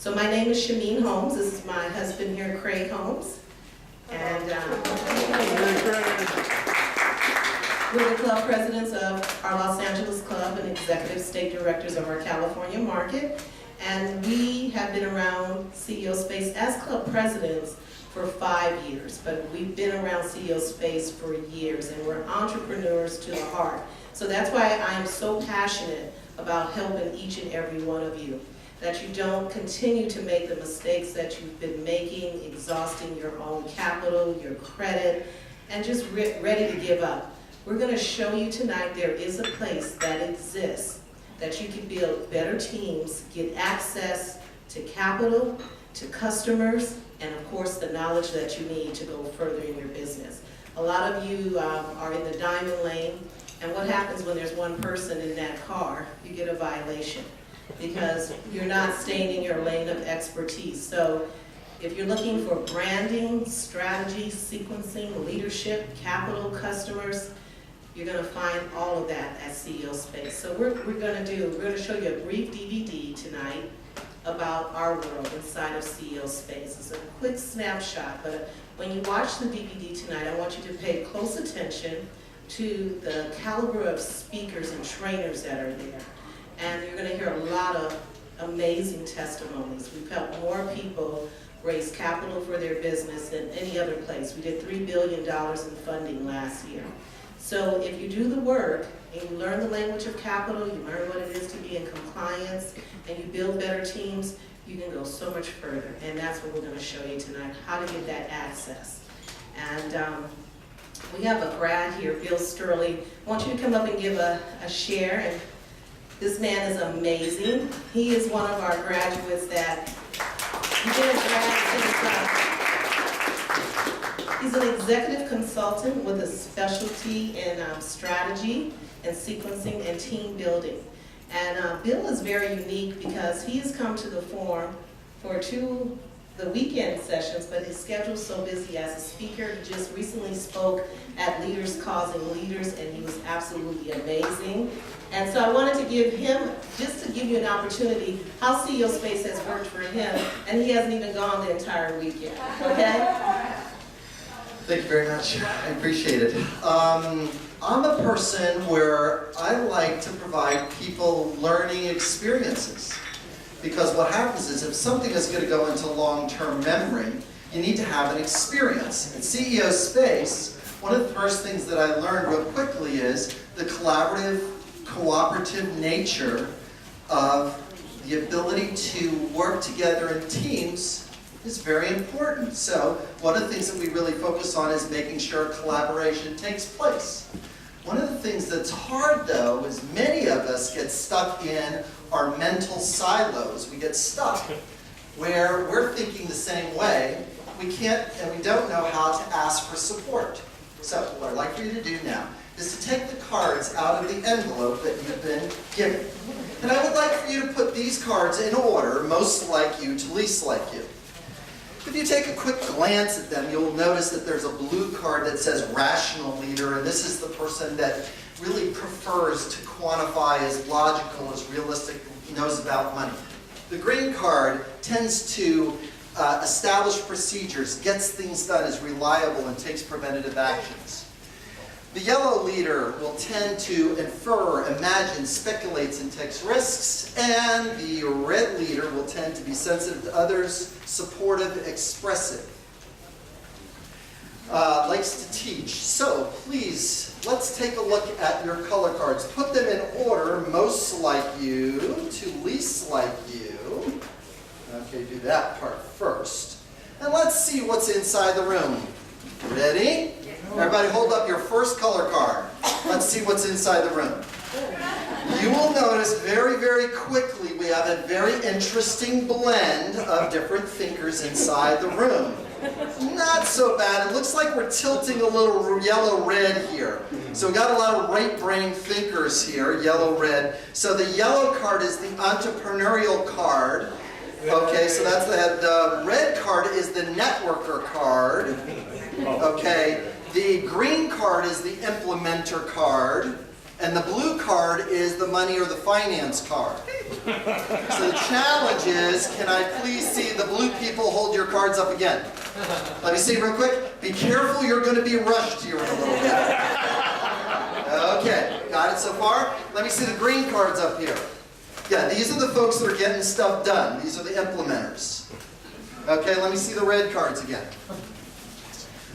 So my name is Shameen Holmes. This is my husband here, Craig Holmes. And we're the club presidents of our Los Angeles club and executive state directors of our California market. And we have been around CEO Space as club presidents for 5 years, but we've been around CEO Space for years, and we're entrepreneurs to the heart. So that's why I am so passionate about helping each and every one of you, that you don't continue to make the mistakes that you've been making, exhausting your own capital, your credit, and just ready to give up. We're going to show you tonight there is a place that exists that you can build better teams, get access to capital, to customers, and of course the knowledge that you need to go further in your business. A lot of you are in the diamond lane, and what happens when there's one person in that car? You get a violation because you're not staying in your lane of expertise. So if you're looking for branding, strategy, sequencing, leadership, capital, customers, you're going to find all of that at CEO Space. So we're going to show you a brief DVD tonight about our world inside of CEO Space. It's a quick snapshot, but when you watch the DVD tonight, I want you to pay close attention to the caliber of speakers and trainers that are there. And you're going to hear a lot of amazing testimonies. We've helped more people raise capital for their business than any other place. We did $3 billion in funding last year. So if you do the work and you learn the language of capital, you learn what it is to be in compliance, and you build better teams, you can go so much further. And that's what we're going to show you tonight, how to get that access. And we have a grad here, Bill Sterling. I want you to come up and give a share. And this man is amazing. He is one of our graduates that he's an executive consultant with a specialty in strategy and sequencing and team building. And Bill is very unique because he has come to the forum for the weekend sessions, but his schedule is so busy as a speaker. He just recently spoke at Leaders Causing Leaders, and he was absolutely amazing. And so I wanted to give him, just to give you an opportunity, how CEO Space has worked for him, and he hasn't even gone the entire weekend, okay? Thank you very much. I appreciate it. I'm a person where I like to provide people learning experiences. Because what happens is if something is going to go into long-term memory, you need to have an experience. In CEO Space, one of the first things that I learned real quickly is the collaborative, cooperative nature of the ability to work together in teams is very important. So one of the things that we really focus on is making sure collaboration takes place. One of the things that's hard, though, is many of us get stuck in our mental silos. We get stuck where we're thinking the same way. We can't and we don't know how to ask for support. So what I'd like for you to do now is to take the cards out of the envelope that you've been given. And I would like for you to put these cards in order, most like you to least like you. If you take a quick glance at them, you'll notice that there's a blue card that says rational leader, and this is the person that really prefers to quantify, is logical, is realistic, knows about money. The green card tends to establish procedures, gets things done, is reliable, and takes preventative actions. The yellow leader will tend to infer, imagine, speculates, and takes risks. And the red leader will tend to be sensitive to others, supportive, expressive. Likes to teach. So please, let's take a look at your color cards. Put them in order, most like you to least like you. Okay, do that part first. And let's see what's inside the room. Ready? Everybody hold up your first color card. Let's see what's inside the room. You will notice very, very quickly we have a very interesting blend of different thinkers inside the room. Not so bad. It looks like we're tilting a little yellow-red here. So we got a lot of right-brain thinkers here, yellow-red. So the yellow card is the entrepreneurial card. Okay, so that's the red card is the networker card. Okay, the green card is the implementer card. And the blue card is the money or the finance card. So the challenge is, can I please see the blue people hold your cards up again? Let me see real quick. Be careful, you're going to be rushed here in a little bit. Okay, got it so far? Let me see the green cards up here. Yeah, these are the folks that are getting stuff done. These are the implementers. Okay, let me see the red cards again.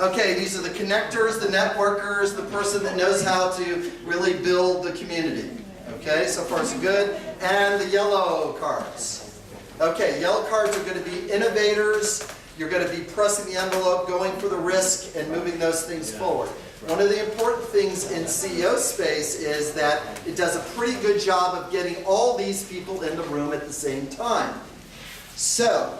Okay, these are the connectors, the networkers, the person that knows how to really build the community. Okay, so far so good. And the yellow cards. Okay, yellow cards are going to be innovators. You're going to be pressing the envelope, going for the risk, and moving those things forward. One of the important things in CEO space is that it does a pretty good job of getting all these people in the room at the same time. So,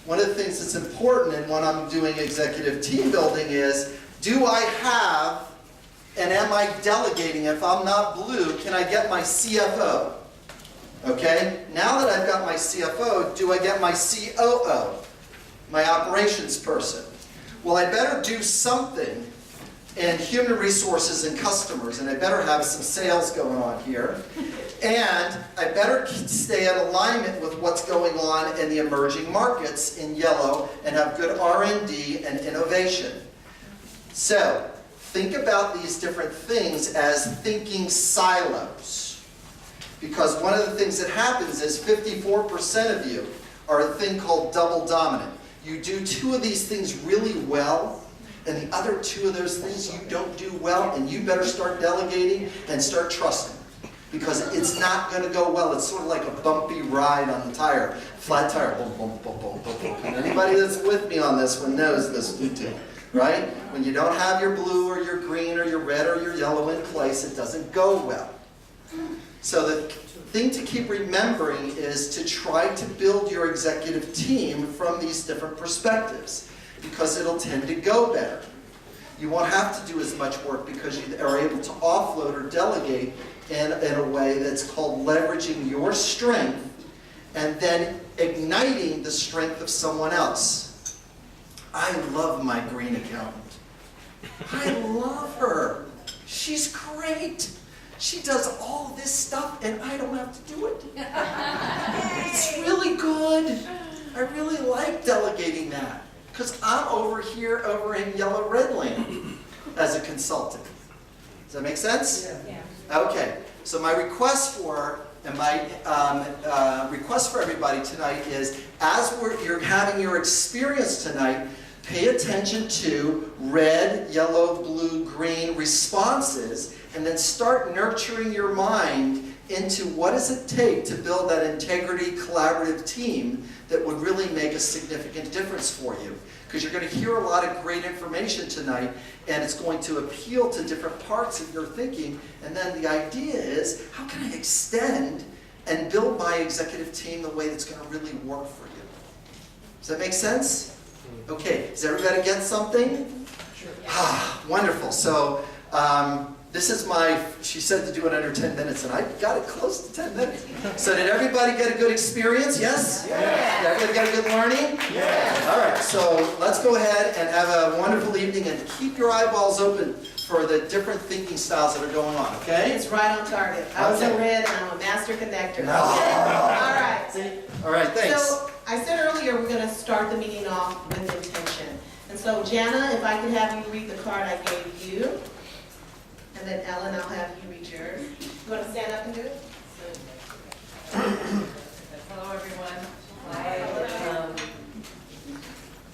one of the things that's important in when I'm doing executive team building is, do I have, and am I delegating? If I'm not blue, can I get my CFO? Okay, now that I've got my CFO, do I get my COO, my operations person? Well, I better do something in human resources and customers, and I better have some sales going on here. And I better stay in alignment with what's going on in the emerging markets in yellow and have good R&D and innovation. So, think about these different things as thinking silos. Because one of the things that happens is 54% of you are a thing called double dominant. You do two of these things really well, and the other two of those things you don't do well, and you better start delegating and start trusting. Because it's not going to go well. It's sort of like a bumpy ride on the tire. Flat tire. Boom, boom, boom, boom, boom, boom. And anybody that's with me on this one knows this too. Right? When you don't have your blue or your green or your red or your yellow in place, it doesn't go well. So the thing to keep remembering is to try to build your executive team from these different perspectives. Because it'll tend to go better. You won't have to do as much work because you are able to offload or delegate in a way that's called leveraging your strength and then igniting the strength of someone else. I love my green accountant. I love her. She's great. She does all this stuff and I don't have to do it. It's really good. I really like delegating that. Because I'm over here, over in yellow-red land as a consultant. Does that make sense? Yeah. Okay. So my request for everybody tonight is, as you're having your experience tonight, pay attention to red, yellow, blue, green responses, and then start nurturing your mind into what does it take to build that integrity collaborative team that would really make a significant difference for you. Because you're going to hear a lot of great information tonight, and it's going to appeal to different parts of your thinking. And then the idea is, how can I extend and build my executive team the way that's going to really work for you? Does that make sense? Okay, does everybody get something? Sure. Ah, wonderful. So, this is she said to do it under 10 minutes, and I got it close to 10 minutes. So did everybody get a good experience? Yes? Yeah. Did everybody get a good learning? Yeah. All right, so let's go ahead and have a wonderful evening, and keep your eyeballs open for the different thinking styles that are going on, okay? It's right on target. I was in Okay. red and I'm a master connector. No. All right. All right, thanks. So I said earlier we're going to start the meeting off with intention. And so Jana, if I could have you read the card I gave you. And then Ellen, I'll have you read yours. You want to stand up and do it? Hello, everyone.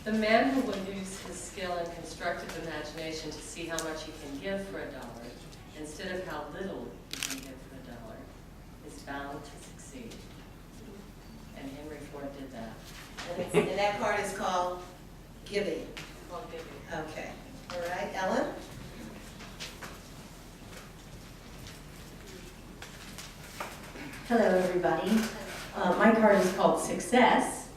The man who will use his skill and constructive imagination to see how much he can give for $1, instead of how little he can give for $1, is bound to succeed. And Henry Ford did that. And that card is called Giving. Called giving. Okay. All right, Ellen? Hello, everybody. My card is called Success,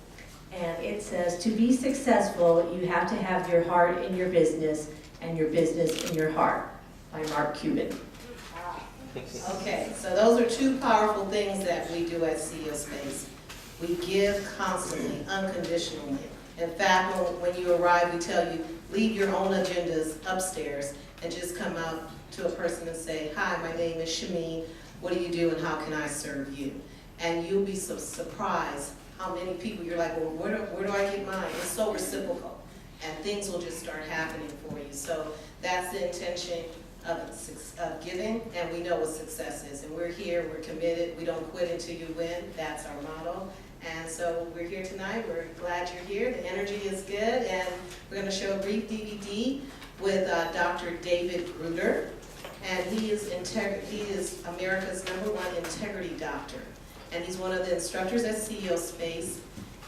and it says, to be successful, you have to have your heart in your business and your business in your heart, by Mark Cuban. Okay, so those are two powerful things that we do at CEO Space. We give constantly, unconditionally. In fact, when you arrive, we tell you, leave your own agendas upstairs and just come out to a person and say, hi, my name is Shameen, what do you do and how can I serve you? And you'll be so surprised how many people you're like, well, where do I get mine? It's so reciprocal, and things will just start happening for you. So that's the intention of giving, and we know what success is. And we're here, we're committed, we don't quit until you win. That's our motto. And so we're here tonight, we're glad you're here, the energy is good, and we're going to show a brief DVD with Dr. David Gruder, and he is America's #1 integrity doctor, and he's one of the instructors at CEO Space,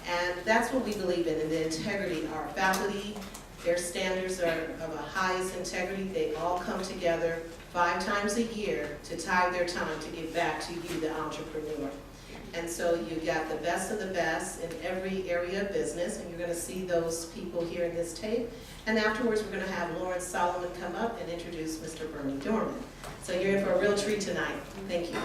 and that's what we believe in the integrity. Our faculty, their standards are of the highest integrity. They all come together 5 times a year to tithe their time to give back to you, the entrepreneur. And so you got the best of the best in every area of business, and you're going to see those people here in this tape. And afterwards, we're going to have Lawrence Solomon come up and introduce Mr. Bernie Dorman. So you're in for a real treat tonight. Thank you.